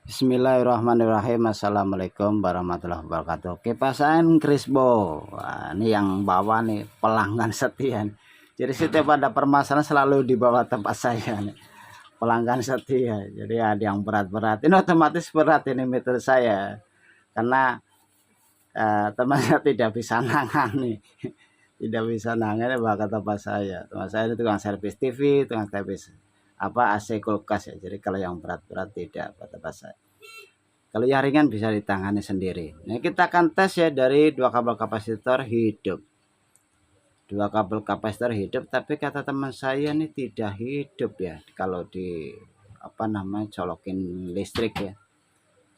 Bismillahirrahmanirrahim. Assalamualaikum warahmatullahi wabarakatuh. Kipasan Crispo. Wah, ini yang bawa nih pelanggan setia nih. Jadi setiap ada permasalahan selalu dibawa tempat saya nih. Pelanggan setia. Jadi ada yang berat-berat. Ini otomatis berat ini meter saya. Karena teman saya tidak bisa nangani. Tidak bisa nangani bawa ke tempat saya. Tempat saya itu tukang servis TV, tukang servis AC kulkas ya. Jadi kalau yang berat-berat tidak ke tempat saya. Kalau yang ringan bisa ditangani sendiri. Nah, kita akan tes ya dari dua kabel kapasitor hidup. Dua kabel kapasitor hidup, tapi kata teman saya ini tidak hidup ya. Kalau di colokin listrik ya.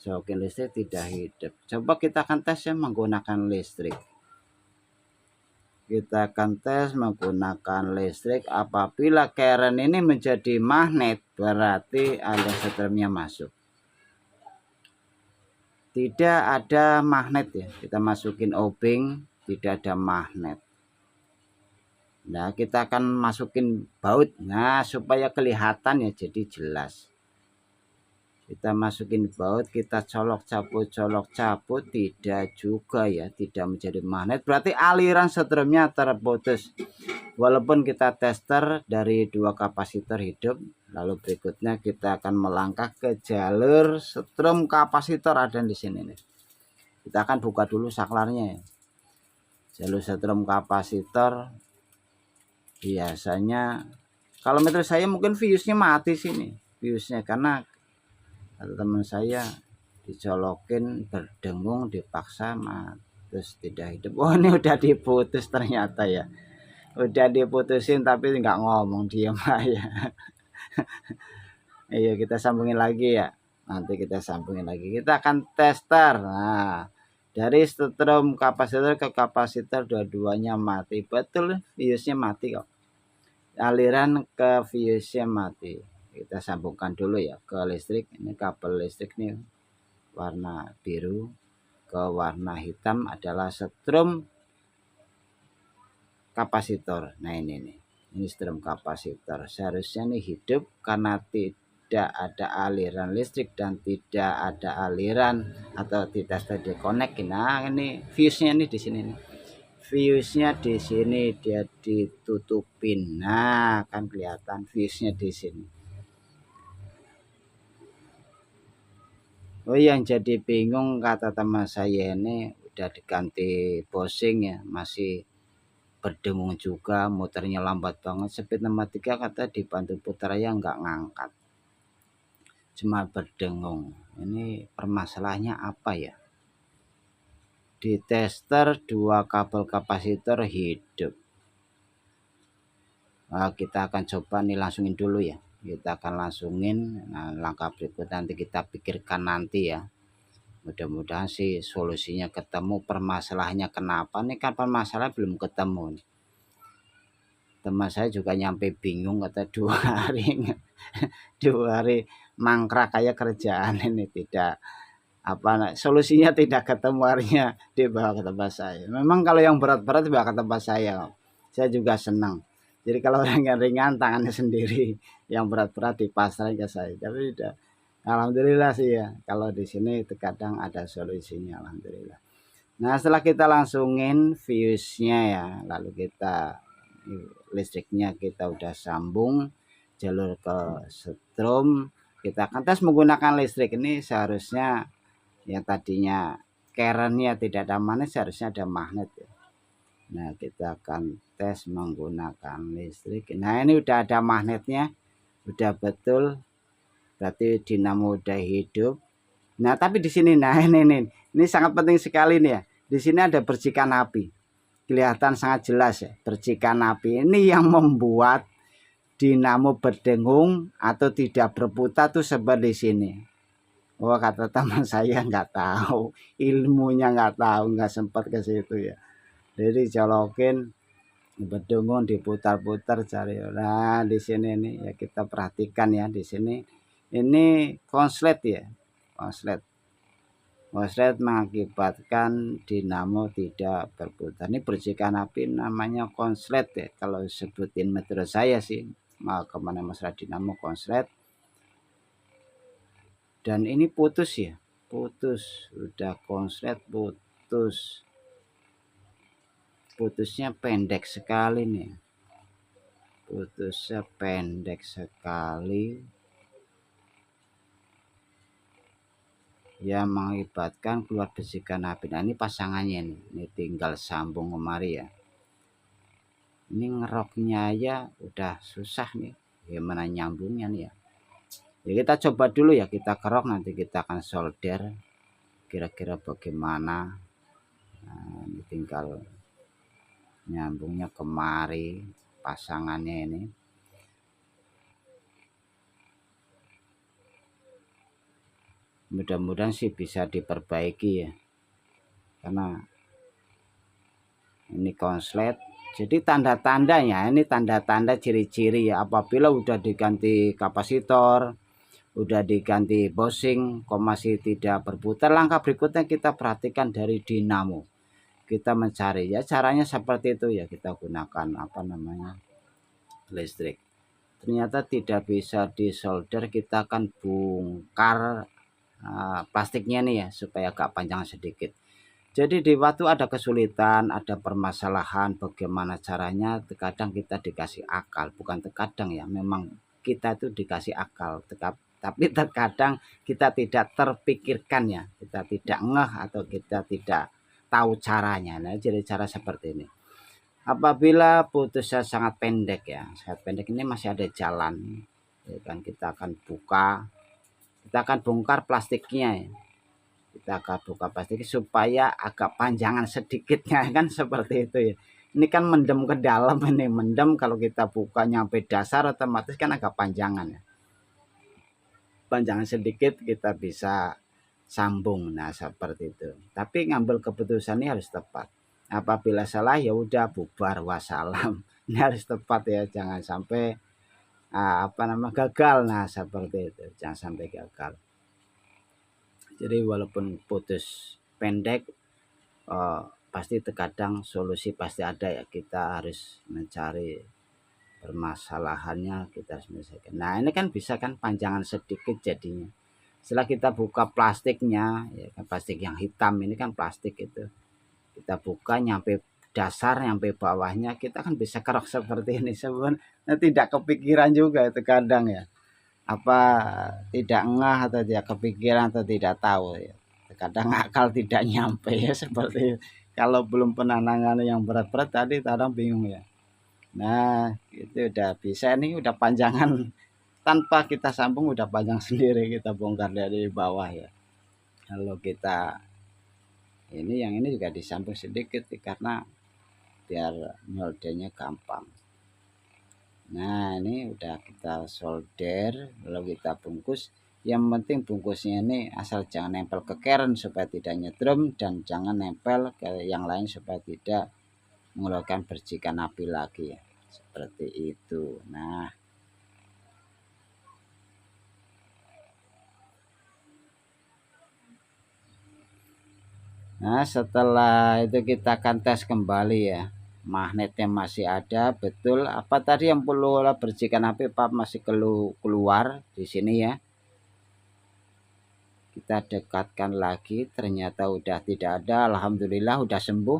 Colokin listrik tidak hidup. Coba kita akan tes ya menggunakan listrik. Kita akan tes menggunakan listrik. Apabila current ini menjadi magnet, berarti ada strumnya masuk. Tidak ada magnet ya, kita masukin obeng, tidak ada magnet. Nah, kita akan masukin baut, nah supaya kelihatan ya, jadi jelas. Kita masukin baut, kita colok cabut, tidak juga ya, tidak menjadi magnet, berarti aliran strumnya terputus. Walaupun kita tester dari dua kapasitor hidup. Lalu berikutnya kita akan melangkah ke jalur strum kapasitor, ada di sini nih. Kita akan buka dulu saklarnya ya. Jalur strum kapasitor biasanya kalau meter saya mungkin fuse-nya mati sini. Fuse-nya karena teman saya dicolokin berdengung dipaksa terus tidak hidup. Oh, ini udah diputus ternyata ya. Udah diputusin tapi nggak ngomong, diam aja. Iya, kita sambungin lagi ya. Nanti kita sambungin lagi. Kita akan tester. Nah, dari strum kapasitor ke kapasitor dua-duanya mati. Betul, fuse-nya mati kok. Aliran ke fuse-nya mati. Kita sambungkan dulu ya ke listrik. Ini kabel listrik nih warna biru ke warna hitam adalah strum kapasitor. Nah, ini nih. Ini strum kapasitor. Seharusnya nih hidup karena tidak ada aliran listrik dan tidak ada aliran atau tidak terkonek. Nah, ini fuse-nya nih di sini nih. Fuse-nya di sini dia ditutupin. Nah, kan kelihatan fuse-nya di sini. Oh, yang jadi bingung kata teman saya ini udah diganti bosing ya, masih berdengung juga, muternya lambat banget. Speed 63 kata dibantu putar ya nggak ngangkat, cuma berdengung. Ini permasalahannya apa ya? Di tester dua kabel kapasitor hidup. Nah, kita akan coba nih langsungin dulu ya. Kita akan langsungin. Nah, langkah berikut nanti kita pikirkan nanti ya. Mudah-mudahan sih solusinya ketemu. Permasalahannya kenapa nih, kan permasalahan belum ketemu nih. Teman saya juga nyampe bingung, kata 2 hari 2 hari mangkrak kayak kerjaan ini tidak solusinya tidak ketemu, harinya dibawa ke tempat saya. Memang kalau yang berat-berat dibawa ke tempat saya juga senang. Jadi kalau yang ringan tangannya sendiri, yang berat-berat dipasrahin ke saya. Tapi udah, alhamdulillah sih ya, kalau di sini terkadang ada solusinya, alhamdulillah. Nah, setelah kita langsungin fuse-nya ya, lalu kita listriknya kita udah sambung jalur ke strum, kita akan tes menggunakan listrik. Ini seharusnya yang tadinya current-nya tidak ada magnet, seharusnya ada magnet ya. Nah, kita akan tes menggunakan listrik. Nah, ini udah ada magnetnya, udah betul, berarti dinamo udah hidup. Nah, tapi di sini, nah ini sangat penting sekali nih ya. Di sini ada percikan api, kelihatan sangat jelas ya, percikan api. Ini yang membuat dinamo berdengung atau tidak berputar tuh seperti sini. Wah, kata teman saya nggak tahu, ilmunya nggak tahu, nggak sempat ke situ ya. Jadi colokin berdengung diputar-putar cari. Nah, di sini nih ya, kita perhatikan ya, di sini ini konslet ya, konslet mengakibatkan dinamo tidak berputar. Ini percikan api namanya konslet ya, kalau sebutin metode saya sih. Mau kemana masalah dinamo konslet. Dan ini putus ya, putus, udah konslet putus, putusnya pendek sekali nih, putusnya pendek sekali, yang mengakibatkan keluar bisikan api. Nah ini pasangannya nih, ini tinggal sambung kemari ya. Ini ngeroknya aja udah susah nih, gimana nyambungnya nih ya. Ya kita coba dulu ya, kita kerok, nanti kita akan solder kira-kira bagaimana. Nah, ini tinggal nyambungnya kemari pasangannya ini. Mudah-mudahan sih bisa diperbaiki ya, karena ini konslet. Jadi tanda-tandanya, ini tanda-tanda ciri-ciri ya, apabila udah diganti kapasitor, udah diganti bosing kok masih tidak berputar, langkah berikutnya kita perhatikan dari dinamo. Kita mencari ya, caranya seperti itu ya, kita gunakan apa namanya, listrik. Ternyata tidak bisa disolder, kita akan bongkar plastiknya nih ya, supaya agak panjang sedikit. Jadi di waktu ada kesulitan, ada permasalahan, bagaimana caranya, terkadang kita dikasih akal, bukan terkadang ya, memang kita itu dikasih akal, tapi terkadang kita tidak terpikirkan ya, kita tidak ngeh atau kita tidak tahu caranya. Nah, jadi cara seperti ini. Apabila putusnya sangat pendek ya, sangat pendek, ini masih ada jalan, ya kan, kita akan buka, kita akan bongkar plastiknya ya. Kita akan buka plastik supaya agak panjangan sedikitnya kan, seperti itu ya. Ini kan mendem ke dalam, ini mendem, kalau kita buka nyampe dasar otomatis kan agak panjangan ya. Panjangan sedikit kita bisa sambung. Nah seperti itu, tapi ngambil keputusan ini harus tepat. Apabila salah ya udah bubar wassalam. Ini harus tepat ya, jangan sampai gagal. Nah seperti itu, jangan sampai gagal. Jadi walaupun putus pendek, pasti terkadang solusi pasti ada ya, kita harus mencari permasalahannya, kita harus menyelesaikan. Nah ini kan bisa kan panjangan sedikit jadinya. Setelah kita buka plastiknya ya kan, plastik yang hitam ini kan plastik itu, kita buka nyampe dasar, nyampe bawahnya, kita kan bisa kerok seperti ini. Sebenarnya tidak kepikiran juga itu kadang ya, apa tidak ngeh atau tidak kepikiran atau tidak tahu ya, kadang akal tidak nyampe ya, seperti itu. Kalau belum penanganan yang berat-berat tadi kadang bingung ya. Nah itu udah bisa nih, udah panjangan tanpa kita sambung, udah panjang sendiri, kita bongkar dari bawah ya. Kalau kita ini, yang ini juga disambung sedikit karena biar nyoldernya gampang. Nah ini udah kita solder, lalu kita bungkus. Yang penting bungkusnya ini asal jangan nempel ke keren supaya tidak nyetrum, dan jangan nempel ke yang lain supaya tidak mengeluarkan percikan api lagi ya, seperti itu. Nah setelah itu kita akan tes kembali ya, magnetnya masih ada betul apa tadi yang perlu percikan api, apa masih keluar di sini ya. Kita dekatkan lagi, ternyata udah tidak ada. Alhamdulillah udah sembuh,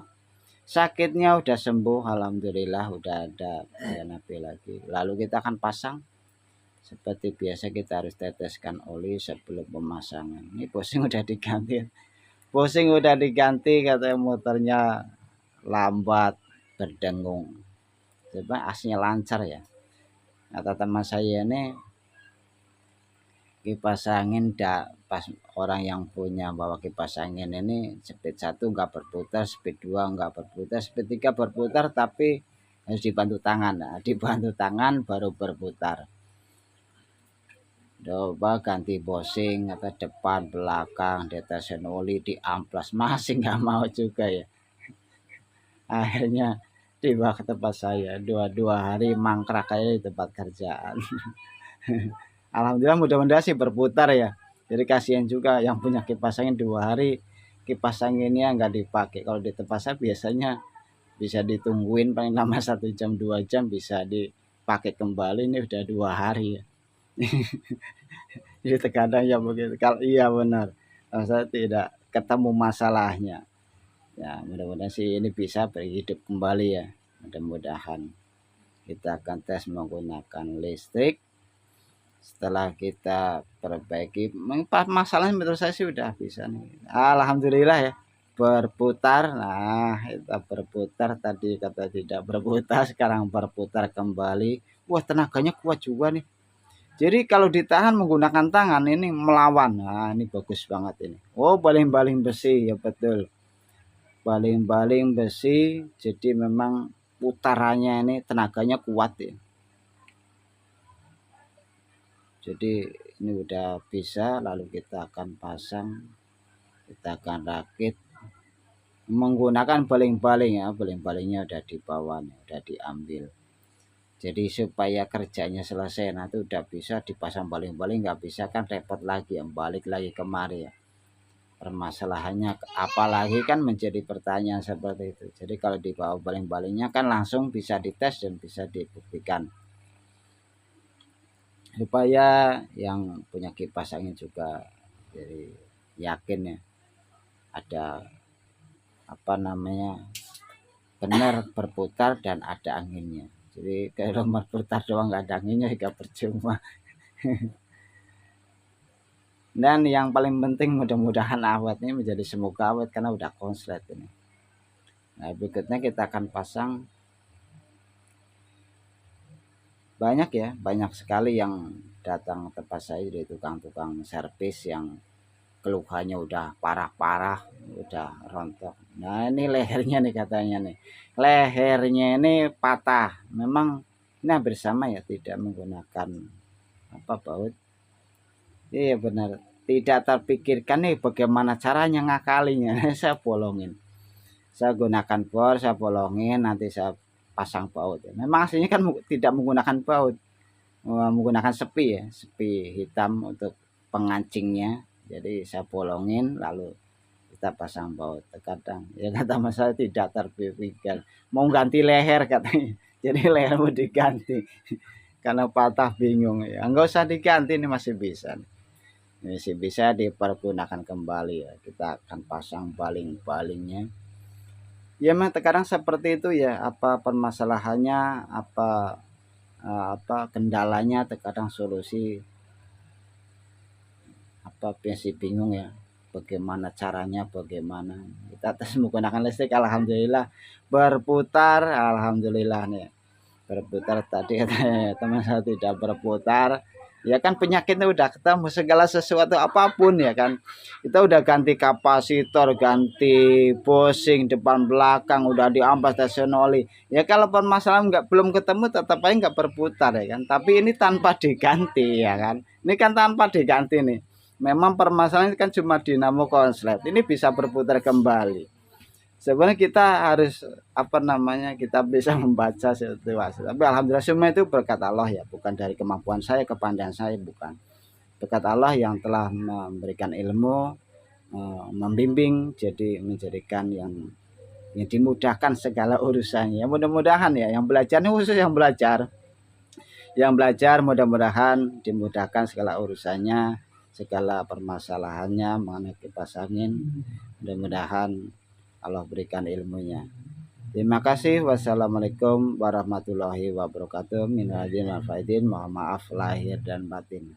sakitnya udah sembuh, alhamdulillah udah ada api lagi. Lalu kita akan pasang. Seperti biasa kita harus teteskan oli sebelum pemasangan. Ini bosing udah diganti, bosing udah diganti, katanya motornya lambat berdengung. Coba asnya lancar ya. Kata teman saya ini, kipas angin pas orang yang punya bawa kipas angin ini, speed 1 enggak berputar, speed 2 enggak berputar, speed 3 berputar, tapi harus dibantu tangan. Nah, dibantu tangan baru berputar. Coba ganti bosing atau depan belakang, detesan oli, di amplas, masih nggak mau juga ya. Akhirnya tiba ke tempat saya, dua hari mangkrak aja di tempat kerjaan. Alhamdulillah mudah-mudahan sih berputar ya. Jadi kasihan juga yang punya kipas angin 2 hari kipas anginnya nggak dipakai. Kalau di tempat saya biasanya bisa ditungguin paling lama 1 jam 2 jam bisa dipakai kembali, ini udah 2 hari ya. Jadi terkadang ya begitu. Kalau iya benar, kalau saya tidak ketemu masalahnya. Ya mudah-mudahan sih ini bisa berhidup kembali ya. Mudah-mudahan kita akan tes menggunakan listrik. Setelah kita perbaiki, masalahnya menurut saya sih udah bisa nih. Alhamdulillah ya berputar. Nah kita berputar, tadi kata tidak berputar, sekarang berputar kembali. Wah tenaganya kuat juga nih. Jadi kalau ditahan menggunakan tangan ini melawan. Nah ini bagus banget ini. Oh baling-baling besi ya betul. Baling-baling besi, jadi memang putarannya ini tenaganya kuat ya. Jadi ini udah bisa, lalu kita akan pasang, kita akan rakit menggunakan baling-baling ya. Baling-balingnya udah di bawah nih, udah diambil. Jadi supaya kerjanya selesai, nah itu udah bisa dipasang baling-baling, nggak bisa kan repot lagi ya, balik lagi kemari ya. Permasalahannya apalagi kan menjadi pertanyaan seperti itu. Jadi kalau di bawah baling-balingnya kan langsung bisa dites dan bisa dibuktikan. Supaya yang punya kipas angin juga jadi yakin ya ada apa namanya benar berputar dan ada anginnya. Jadi kalau berputar doang nggak ada anginnya juga percuma. Dan yang paling penting mudah-mudahan awetnya menjadi semoga awet karena udah konslet ini. Nah berikutnya kita akan pasang banyak ya, banyak sekali yang datang tempat saya dari tukang-tukang servis yang keluhannya udah parah-parah, udah rontok. Nah ini lehernya nih katanya nih, lehernya ini patah. Memang ini hampir sama ya, tidak menggunakan apa baut. Iya benar, tidak terpikirkan nih bagaimana caranya ngakalinya. Saya bolongin, saya gunakan bor, saya bolongin, nanti saya pasang baut. Memang aslinya kan tidak menggunakan baut, menggunakan sepi ya, sepi hitam untuk pengancingnya. Jadi saya bolongin lalu kita pasang baut. Terkadang ya kata mas saya tidak terpikirkan mau ganti leher katanya. Jadi leher mau diganti karena patah bingung ya. Enggak usah diganti, ini masih bisa. Masih bisa dipergunakan kembali ya. Kita akan pasang baling-balingnya. Ya memang terkadang seperti itu ya. Apa permasalahannya, apa kendalanya, terkadang solusi apa masih bingung ya. Bagaimana caranya, bagaimana kita tes menggunakan listrik, alhamdulillah berputar, alhamdulillah nih berputar. Tadi katanya teman saya tidak berputar, ya kan penyakitnya udah ketemu segala sesuatu apapun ya kan, kita udah ganti kapasitor, ganti bushing depan belakang, udah diampas oli ya. Kalau permasalahan belum ketemu tetap aja nggak berputar ya kan, tapi ini tanpa diganti ya kan, ini kan tanpa diganti nih. Memang permasalahan kan cuma dinamo konslet, ini bisa berputar kembali. Sebenarnya kita harus apa namanya, kita bisa membaca situasi. Tapi alhamdulillah semua itu berkat Allah ya, bukan dari kemampuan saya, kepandaian saya, bukan. Berkat Allah yang telah memberikan ilmu, membimbing, jadi menjadikan yang dimudahkan segala urusannya. Mudah-mudahan ya, yang belajar ini khusus yang belajar mudah-mudahan dimudahkan segala urusannya, segala permasalahannya mengenai kipas angin. Mudah-mudahan Allah berikan ilmunya. Terima kasih. Wassalamualaikum warahmatullahi wabarakatuh. Minal aidin wal faizin. Mohon maaf lahir dan batin.